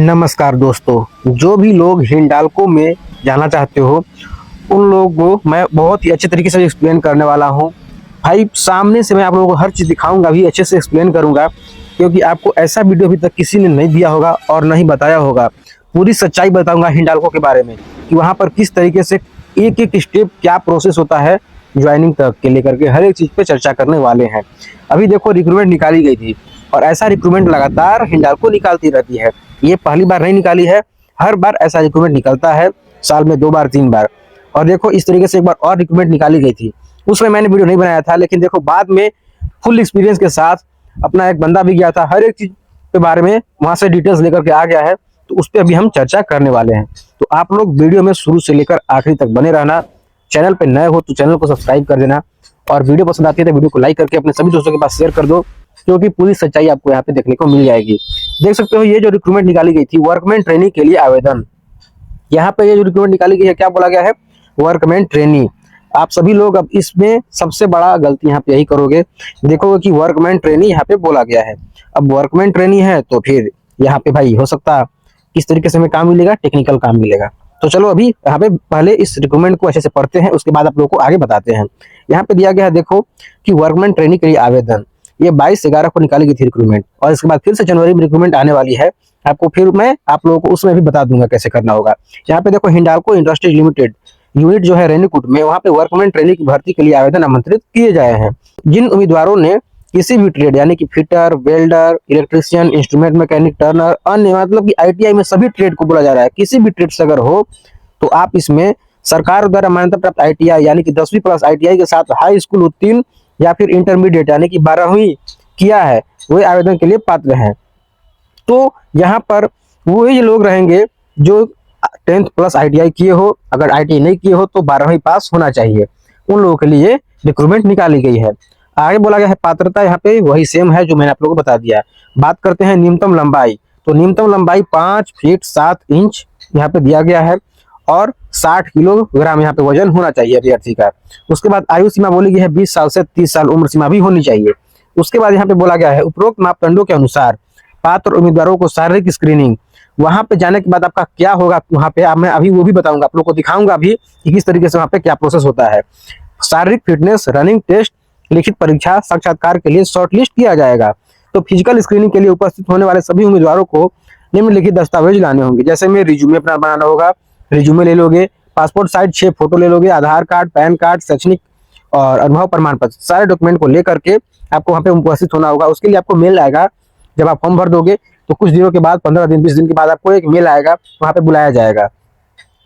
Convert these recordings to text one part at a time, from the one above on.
नमस्कार दोस्तों, जो भी लोग हिंडाल्को में जाना चाहते हो उन लोगों को मैं बहुत ही अच्छे तरीके से एक्सप्लेन करने वाला हूं। भाई सामने से मैं आप लोगों को हर चीज़ दिखाऊंगा, भी अच्छे से एक्सप्लेन करूंगा, क्योंकि आपको ऐसा वीडियो अभी तक किसी ने नहीं दिया होगा और नहीं बताया होगा। पूरी सच्चाई बताऊंगा हिंडाल्को के बारे में कि वहाँ पर किस तरीके से एक एक स्टेप क्या प्रोसेस होता है ज्वाइनिंग तक के लेकर के हर एक चीज़ पे चर्चा करने वाले हैं। अभी देखो रिक्रूटमेंट निकाली गई थी और ऐसा रिक्रूटमेंट लगातार हिंडाल्को निकालती रहती है। ये पहली बार नहीं निकाली है, हर बार ऐसा रिक्रूटमेंट निकलता है, साल में 2 बार 3 बार। और देखो इस तरीके से एक बार और रिक्रूटमेंट निकाली गई थी, उसमें मैंने वीडियो नहीं बनाया था, लेकिन देखो बाद में फुल एक्सपीरियंस के साथ अपना एक बंदा भी गया था, हर एक चीज के बारे में वहां से डिटेल्स लेकर के आ गया है, तो उस पर अभी हम चर्चा करने वाले हैं। तो आप लोग वीडियो में शुरू से लेकर आखिरी तक बने रहना। चैनल पे नए हो तो चैनल को सब्सक्राइब कर देना, और वीडियो पसंद आती है तो वीडियो को लाइक करके अपने सभी दोस्तों के पास शेयर कर दो, क्योंकि पूरी सच्चाई आपको यहाँ पे देखने को मिल जाएगी। देख सकते हो ये जो रिक्रूटमेंट निकाली गई थी, वर्कमैन ट्रेनी के लिए आवेदन। यहाँ पे ये जो रिक्रूटमेंट निकाली गई है, क्या बोला गया है? Workman trainee. आप सभी लोग अब इसमें सबसे बड़ा गलती यहाँ पे यही करोगे, देखोगे कि वर्कमैन ट्रेनी यहाँ पे बोला गया है। अब वर्कमैन ट्रेनी है तो फिर यहाँ पे भाई हो सकता किस तरीके से हमें काम मिलेगा, टेक्निकल काम मिलेगा। तो चलो अभी यहाँ पे पहले इस रिक्रूटमेंट को अच्छे से पढ़ते हैं, उसके बाद आप लोगों को आगे बताते हैं। यहाँ पे दिया गया है देखो कि वर्कमैन ट्रेनी के लिए आवेदन, ये 22/11 को निकाली गई थी रिक्रूटमेंट, और इसके बाद फिर से जनवरी में रिक्रूटमेंट आने वाली है। आपको फिर मैं आप लोगों को उसमें भी बता दूंगा कैसे करना होगा। यहाँ पे देखो हिंडाल्को इंडस्ट्रीज लिमिटेड यूनिट जो है रेनीकूट में, वहाँ पे वर्कमैन ट्रेनी की भर्ती के लिए आवेदन आमंत्रित किए जाए हैं। जिन उम्मीदवारों ने किसी भी ट्रेड यानी कि fitter, welder, electrician, instrument mechanic, Turner, अन्य मतलब कि आईटीआई में सभी ट्रेड को बोला जा रहा है, किसी भी ट्रेड से अगर हो तो आप इसमें सरकार द्वारा मान्यता प्राप्त आईटीआई यानी कि 10वीं प्लस आईटीआई के साथ हाई स्कूल उत्तीर्ण या फिर इंटरमीडिएट यानी कि 12वीं किया है, वे आवेदन के लिए पात्र हैं। तो यहाँ पर वही लोग रहेंगे जो 10th प्लस आईटीआई किए हो, अगर आईटीआई नहीं किए हो तो 12वीं पास होना चाहिए, उन लोगों के लिए रिक्रूटमेंट निकाली गई है। आगे बोला गया है पात्रता, यहाँ पे वही सेम है जो मैंने आप लोगों को बता दिया है। बात करते हैं न्यूनतम लंबाई, तो न्यूनतम लंबाई 5 फीट 7 इंच यहाँ पे दिया गया है, और 60 किलोग्राम यहाँ पे वजन होना चाहिए अभ्यर्थी का। उसके बाद आयु सीमा बोली गई है 20 साल से 30 साल उम्र सीमा भी होनी चाहिए। उसके बाद यहाँ पे बोला गया है उपरोक्त मापदंडों के अनुसार पात्र उम्मीदवारों को शारीरिक स्क्रीनिंग, वहां पे जाने के बाद आपका क्या होगा वहां पे मैं अभी वो भी बताऊंगा, आप लोग को दिखाऊंगा भी कि किस तरीके से वहां पे क्या प्रोसेस होता है। शारीरिक फिटनेस, रनिंग टेस्ट, लिखित परीक्षा, साक्षात्कार के लिए शॉर्टलिस्ट किया जाएगा। तो फिजिकल स्क्रीनिंग के लिए उपस्थित होने वाले सभी उम्मीदवारों को निम्नलिखित दस्तावेज लाने होंगे, जैसे में रिज्यूमे अपना बनाना होगा, रिज्यूमे ले लोगे, पासपोर्ट साइज 6 फोटो ले लोगे, आधार कार्ड, पैन कार्ड, शैक्षणिक और अनुभव प्रमाण पत्र, सारे डॉक्यूमेंट को लेकर के आपको वहाँ पे उपस्थित होना होगा। उसके लिए आपको मेल आएगा, जब आप फॉर्म भर दोगे तो कुछ दिनों के बाद 15 दिन 20 दिन के बाद आपको एक मेल आएगा, वहाँ पे बुलाया जाएगा।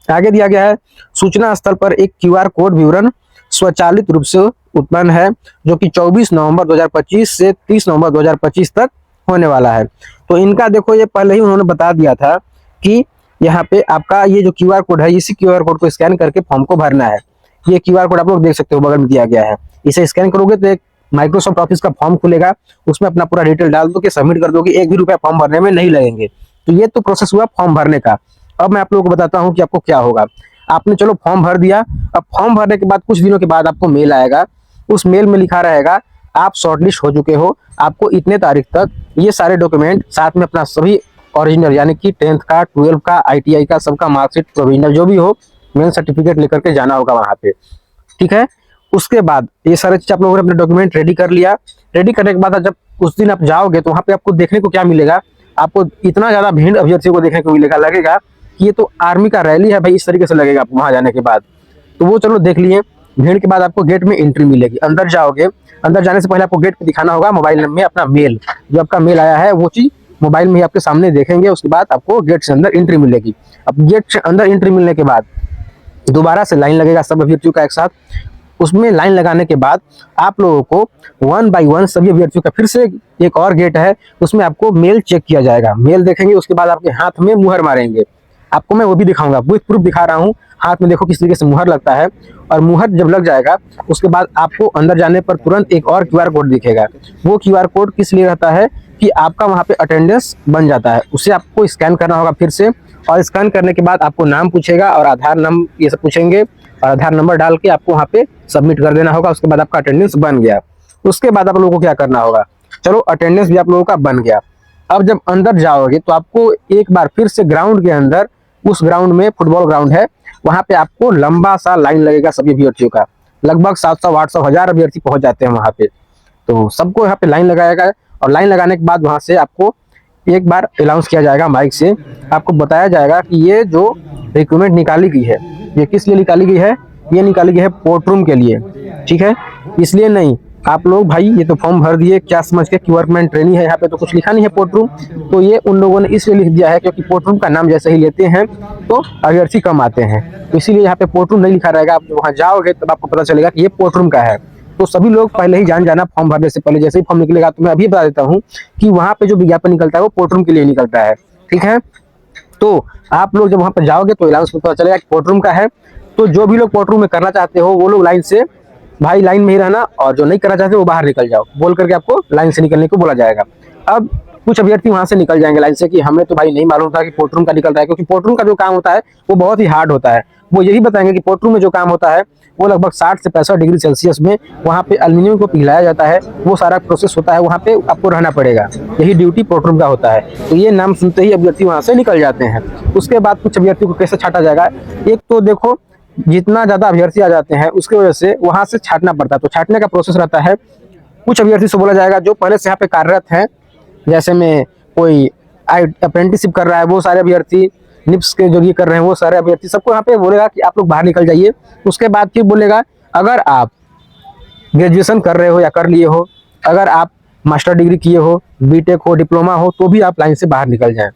आगे दिया गया है सूचना स्थल पर एक क्यूआर कोड विवरण स्वचालित रूप से उत्पन्न है, जो कि 24 नवंबर 2025 से 30 नवंबर 2025 तक होने वाला है। तो इनका देखो ये पहले ही उन्होंने बता दिया था कि यहाँ पे आपका ये जो क्यूआर कोड है, इसी क्यूआर कोड को स्कैन करके फॉर्म को भरना है। ये क्यूआर कोड आप लोग देख सकते हो बगल में दिया गया है, इसे स्कैन करोगे तो एक माइक्रोसॉफ्ट ऑफिस का फॉर्म खुलेगा, उसमें अपना पूरा डिटेल डाल दो कि सबमिट कर दोगे, 1 भी रुपया फॉर्म भरने में नहीं लगेंगे। तो ये तो प्रोसेस हुआ फॉर्म भरने का। अब मैं आप लोगों को बताता हूँ कि आपको क्या होगा। आपने चलो फॉर्म भर दिया, अब फॉर्म भरने के बाद कुछ दिनों के बाद आपको मेल आएगा, उस मेल में लिखा रहेगा आप शॉर्टलिस्ट हो चुके हो, आपको इतने तारीख तक ये सारे डॉक्यूमेंट साथ में अपना सभी ओरिजिनल यानी कि 10th का, 12 का, आईटीआई का सबका मार्कशीट, प्रोविजनल जो भी हो, मेन सर्टिफिकेट लेकर के जाना होगा वहाँ पे, ठीक है। उसके बाद ये सारे चीज आप लोगों ने अपने डॉक्यूमेंट रेडी कर लिया। रेडी करने के बाद जब उस दिन आप जाओगे तो वहाँ पे आपको देखने को क्या मिलेगा, आपको इतना ज्यादा भीड़ अभ्यर्थियों को देखने को मिलेगा, लगेगा कि ये तो आर्मी का रैली है भाई, इस तरीके से लगेगा आपको वहाँ जाने के बाद। तो वो चलो देख लिए। भीड़ के बाद आपको गेट में एंट्री मिलेगी, अंदर जाओगे, अंदर जाने से पहले आपको गेट पे दिखाना होगा मोबाइल में अपना मेल, जो आपका मेल आया है वो चीज मोबाइल में ही आपके सामने देखेंगे। उसके बाद आपको गेट से अंदर एंट्री मिलेगी। अब गेट से अंदर एंट्री मिलने के बाद दोबारा से लाइन लगेगा सब अभ्यर्थियों का एक साथ। उसमें लाइन लगाने के बाद आप लोगों को 1 बाय 1 सभी अभ्यर्थियों का फिर से एक और गेट है, उसमें आपको मेल चेक किया जाएगा। मेल देखेंगे, उसके बाद आपके हाथ में मुहर मारेंगे, आपको मैं वो भी दिखाऊंगा, विथ प्रूफ दिखा रहा हूँ। हाथ में देखो किस तरीके से मुहर लगता है, और मुहर जब लग जाएगा उसके बाद आपको अंदर जाने पर तुरंत एक और क्यूआर कोड दिखेगा। वो क्यूआर कोड किस लिए रहता है कि आपका वहाँ पे अटेंडेंस बन जाता है, उसे आपको स्कैन करना होगा फिर से, और स्कैन करने के बाद आपको नाम पूछेगा और आधार नंबर ये सब पूछेंगे, और आधार नंबर डाल के आपको वहाँ पे सबमिट कर देना होगा। उसके बाद आपका अटेंडेंस बन गया। उसके बाद आप लोगों को क्या करना होगा, चलो अटेंडेंस भी आप लोगों का बन गया, अब जब अंदर जाओगे तो आपको एक बार फिर से ग्राउंड के अंदर, उस ग्राउंड में फुटबॉल ग्राउंड है, वहां पे आपको लंबा सा लाइन लगेगा सभी अभ्यर्थियों का। लगभग 700 800 1000 अभ्यर्थी पहुंच जाते हैं वहां पे। तो सबको यहाँ पे लाइन लगाएगा, और लाइन लगाने के बाद वहां से आपको एक बार अनाउंस किया जाएगा माइक से, आपको बताया जाएगा कि ये जो रिक्रूटमेंट निकाली गई है ये किस लिए निकाली गई है। ये निकाली गई है कोर्ट रूम के लिए, ठीक है। इसलिए नहीं, आप लोग भाई ये तो फॉर्म भर दिए क्या समझ के कि वर्कमैन ट्रेनिंग है, यहाँ पे तो कुछ लिखा नहीं है कोर्ट रूम। तो ये उन लोगों ने इसलिए लिख दिया है क्योंकि कोर्ट रूम का नाम जैसे ही लेते हैं तो अभ्यर्थी कम आते हैं, तो इसीलिए यहाँ पे कोर्ट रूम नहीं लिखा रहेगा। आप वहाँ जाओगे तब आपको पता चलेगा कि ये कोर्ट रूम का है। तो सभी लोग पहले ही जान जाना, फॉर्म भरने से पहले जैसे ही फॉर्म निकलेगा, तो मैं अभी बता देता हूँ कि वहाँ पे जो विज्ञापन निकलता है वो कोर्ट रूम के लिए निकलता है, ठीक है। तो आप लोग जब वहाँ पर जाओगे तो अनाउंस पता चलेगा कि कोर्ट रूम का है। तो जो भी लोग कोर्ट रूम में करना चाहते हो वो लोग लाइन से, भाई लाइन में ही रहना, और जो नहीं करना चाहते वो बाहर निकल जाओ बोल करके आपको लाइन से निकलने को बोला जाएगा। अब कुछ अभ्यर्थी वहां से निकल जाएंगे लाइन से कि हमें तो भाई नहीं मालूम था कि कोर्ट रूम का निकल रहा है, क्योंकि कोर्ट रूम का जो काम होता है वो बहुत ही हार्ड होता है। वो यही बताएंगे कि कोर्ट रूम में जो काम होता है वो लगभग 60 से 65 डिग्री सेल्सियस में वहाँ पे एल्युमिनियम को पिघलाया जाता है, वो सारा प्रोसेस होता है, वहाँ पे आपको रहना पड़ेगा, यही ड्यूटी कोर्ट रूम का होता है। तो ये नाम सुनते ही अभ्यर्थी वहाँ से निकल जाते हैं। उसके बाद कुछ अभ्यर्थी को कैसे छांटा जाएगा, एक तो देखो जितना ज्यादा अभ्यर्थी आ जाते हैं उसकी वजह से वहां से छांटना पड़ता है। तो छांटने का प्रोसेस रहता है, कुछ अभ्यर्थी से बोला जाएगा जो पहले से यहाँ पे कार्यरत हैं, जैसे में कोई अप्रेंटिसशिप कर रहा है वो सारे अभ्यर्थी, निप्स के जो ये कर रहे हैं वो सारे अभ्यर्थी, सबको यहाँ पे बोलेगा कि आप लोग बाहर निकल जाइए। उसके बाद फिर बोलेगा अगर आप ग्रेजुएशन कर रहे हो या कर लिए हो, अगर आप मास्टर डिग्री किए हो, बीटेक हो, डिप्लोमा हो, तो भी आप लाइन से बाहर निकल जाएं।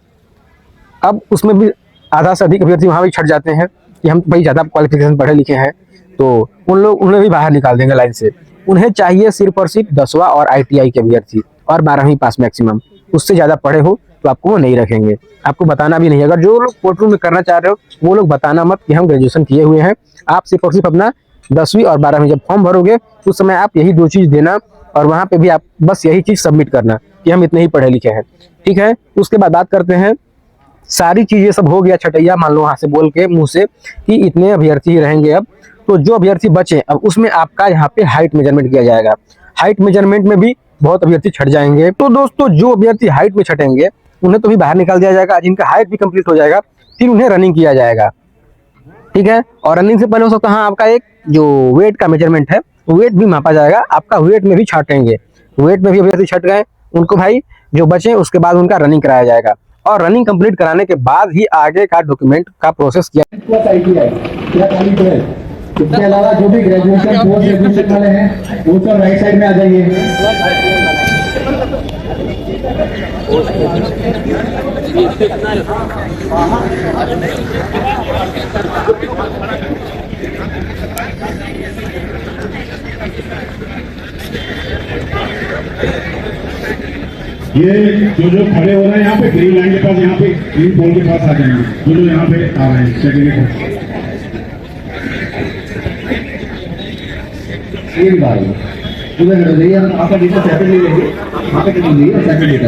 अब उसमें भी आधा से अधिक अभ्यर्थी वहाँ भी छट जाते हैं कि हम भाई ज़्यादा क्वालिफिकेशन पढ़े लिखे हैं, तो उन लोग उन्हें भी बाहर निकाल देंगे लाइन से। उन्हें चाहिए सिर्फ और सिर्फ 10वां और ITI के अभ्यर्थी और 12वीं पास मैक्सिमम, उससे ज़्यादा पढ़े हो तो आपको वो नहीं रखेंगे। आपको बताना भी नहीं, अगर जो लोग कोर्ट रूम में करना चाह रहे हो वो लोग बताना मत कि हम ग्रेजुएशन किए हुए हैं। आप सिर्फ और सिर्फ अपना 10वीं और 12वीं जब फॉर्म भरोगे उस समय आप यही 2 चीज़ देना, और वहाँ पे भी आप बस यही चीज़ सबमिट करना कि हम इतने ही पढ़े लिखे हैं, ठीक है। उसके बाद बात करते हैं, सारी चीजें सब हो गया छटैया, मान लो वहां से बोल के मुंह से कि इतने अभ्यर्थी ही रहेंगे। अब तो जो अभ्यर्थी बचे अब उसमें आपका यहाँ पे हाइट मेजरमेंट किया जाएगा। हाइट मेजरमेंट में भी बहुत अभ्यर्थी छट जाएंगे। तो दोस्तों जो अभ्यर्थी हाइट में छटेंगे उन्हें तो भी बाहर निकाल दिया जाएगा, जिनका हाइट भी कंप्लीट हो जाएगा फिर उन्हें रनिंग किया जाएगा, ठीक है। और रनिंग से पहले हो सकता है आपका एक जो वेट का मेजरमेंट है, वेट भी मापा जाएगा, आपका वेट में भी छाटेंगे। वेट में भी अभ्यर्थी छट गए उनको भाई जो बचे उसके बाद उनका रनिंग कराया जाएगा, और रनिंग कंप्लीट कराने के बाद ही आगे का डॉक्यूमेंट का प्रोसेस किया। इसके अलावा जो भी ग्रेजुएशन पोस्ट ग्रेजुएशन वाले हैं वो सब राइट साइड में आ जाइए। ये जो खड़े हो रहे हैं यहाँ पे ग्रीन लाइन के पास, यहाँ पे ग्रीन पोल के पास आ जाएंगे जो यहाँ पे आ रहे हैं सेक्रेटरी एक बार उधर जाइए, हम आपका डिटेल सेपरेट ले लेंगे, वहाँ पे सेपरेट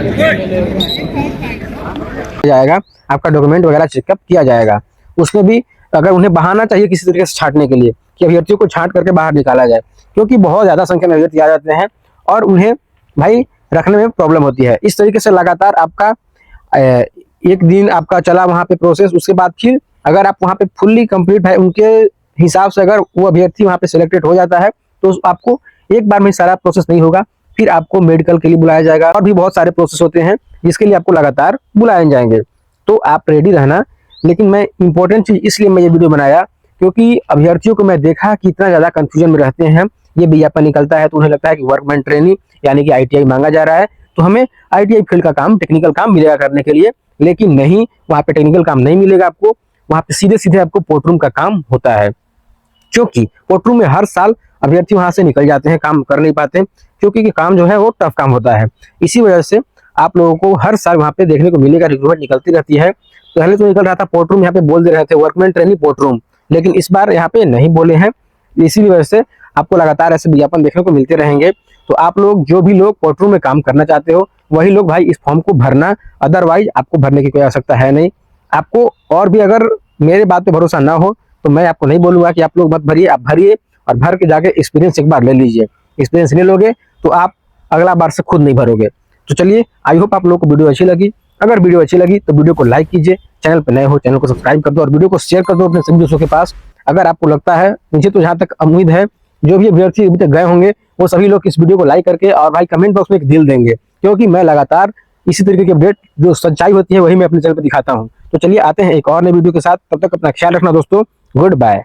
जाएगा, आपका डॉक्यूमेंट वगैरह चेकअप किया जाएगा। उसमें भी अगर उन्हें बहाना चाहिए किसी तरीके से छांटने के लिए कि अभ्यर्थियों को छांट करके बाहर निकाला जाए, क्योंकि बहुत ज़्यादा संख्या में अभ्यर्थी आ जाते हैं और उन्हें भाई रखने में प्रॉब्लम होती है। इस तरीके से लगातार आपका एक दिन आपका चला वहाँ पे प्रोसेस, उसके बाद फिर अगर आप वहाँ पे फुल्ली कंप्लीट है उनके हिसाब से, अगर वो अभ्यर्थी वहाँ पे सिलेक्टेड हो जाता है तो आपको एक बार में सारा प्रोसेस नहीं होगा, फिर आपको मेडिकल के लिए बुलाया जाएगा, और भी बहुत सारे प्रोसेस होते हैं जिसके लिए आपको लगातार बुलाए जाएंगे। तो आप रेडी रहना। लेकिन मैं इंपॉर्टेंट चीज इसलिए मैं ये वीडियो बनाया क्योंकि अभ्यर्थियों को मैं देखा कि इतना ज्यादा कंफ्यूजन में रहते हैं। ये विज्ञापन निकलता है तो उन्हें लगता है कि वर्कमैन ट्रेनिंग यानी कि ITI मांगा जा रहा है, तो हमें ITI फील्ड का काम, टेक्निकल काम मिलेगा करने के लिए। लेकिन नहीं, वहाँ पे टेक्निकल काम नहीं मिलेगा आपको, वहाँ पे सीधे सीधे आपको कोर्ट रूम का काम होता है। क्योंकि कोर्ट रूम में हर साल अभ्यर्थी वहां से निकल जाते हैं, काम कर नहीं पाते, क्योंकि काम जो है वो टफ काम होता है। इसी वजह से आप लोगों को हर साल वहां पे देखने को मिलेगा, रिक्रूटमेंट निकलती रहती है। पहले तो निकल रहा था कोर्ट रूम, यहाँ पे बोल दे रहे थे वर्कमैन ट्रेनिंग कोर्ट रूम, लेकिन इस बार यहाँ पे नहीं बोले हैं। इसी वजह से आपको लगातार ऐसे विज्ञापन देखने को मिलते रहेंगे। तो आप लोग जो भी लोग कोर्ट रूम में काम करना चाहते हो वही लोग भाई इस फॉर्म को भरना, अदरवाइज आपको भरने की कोई आवश्यकता है नहीं। आपको और भी अगर मेरे बात पे भरोसा ना हो तो मैं आपको नहीं बोलूंगा कि आप लोग मत भरिए, आप भरिए और भर के जाके एक्सपीरियंस एक बार ले लीजिए। एक्सपीरियंस ले लोगे तो आप अगला बार से खुद नहीं भरोगे। तो चलिए, आई होप आप लोगों को वीडियो अच्छी लगी। अगर वीडियो अच्छी लगी तो वीडियो को लाइक कीजिए, चैनल पर नए हो चैनल को सब्सक्राइब कर दो और वीडियो को शेयर कर दो अपने सभी दोस्तों के पास। अगर आपको लगता है, मुझे तो जहाँ तक उम्मीद है, जो भी अभ्यर्थी अभी तक गए होंगे वो सभी लोग इस वीडियो को लाइक करके और भाई कमेंट बॉक्स में एक दिल देंगे, क्योंकि मैं लगातार इसी तरीके की अपडेट जो सच्चाई होती है वही मैं अपने चैनल पर दिखाता हूँ। तो चलिए आते हैं एक और नए वीडियो के साथ, तब तक अपना ख्याल रखना दोस्तों, गुड बाय।